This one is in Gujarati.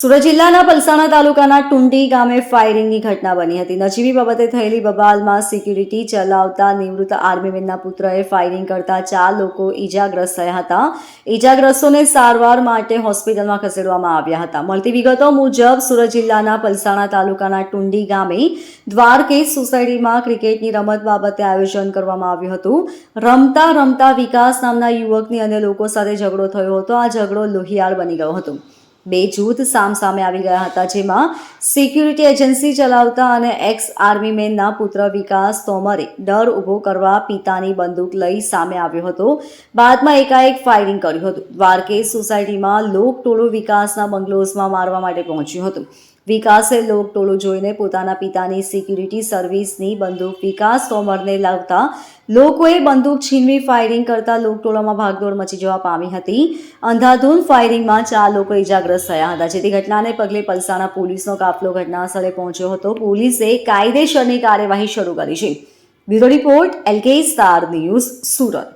સુરત જિલ્લાના પલસાણા તાલુકાના ટુંડી ગામે ફાયરિંગની ઘટના બની હતી. નજીવી બાબતે થયેલી બબાલમાં સિક્યુરિટી ચલાવતા નિવૃત્ત આર્મીમેનના પુત્રએ ફાયરિંગ કરતા 4 લોકો ઈજાગ્રસ્ત થયા હતા. ઈજાગ્રસ્તોને સારવાર માટે હોસ્પિટલમાં ખસેડવામાં આવ્યા હતા. મળતી વિગતો મુજબ સુરત જિલ્લાના પલસાણા તાલુકાના ટુંડી ગામે દ્વારકેશ સોસાયટીમાં ક્રિકેટની રમત બાબતે આયોજન કરવામાં આવ્યું હતું. રમતા રમતા વિકાસ નામના યુવકની અન્ય લોકો સાથે ઝઘડો થયો હતો. આ ઝઘડો લોહિયાળ બની ગયો હતો. 2 જૂથ સામસામે આવી ગયા હતા, જેમાં સિક્યુરિટી એજન્સી ચલાવતા અને એક્સ આર્મીમેનના પુત્ર વિકાસ તોમરે ડર ઊભો કરવા પિતાની બંદૂક લઈ સામે આવ્યો હતો. બાદમાં એકાએક ફાયરિંગ કર્યું હતું. દ્વારકેશ સોસાયટીમાં લોકટોળું વિકાસના બંગલોઝમાં મારવા માટે પહોંચ્યું હતું. વિકાસે લોકટોળું જોઈને પોતાના પિતાની સિક્યુરિટી સર્વિસની બંદૂક વિકાસ તોમરને લાવતા લોકોએ બંદૂક છીનવી ફાયરિંગ કરતા લોકટોળામાં ભાગદોડ મચી જવા પામી હતી. અંધાધૂંધ ફાયરિંગમાં 4 લોકો ઈજાગ્રસ્ત થયા હતા, જેથી ઘટનાને પગલે પલસાણા પોલીસનો કાફલો ઘટના સ્થળે પહોંચ્યો હતો. પોલીસે કાયદેસરની કાર્યવાહી શરૂ કરી છે. Bureau report LK star news, Surat.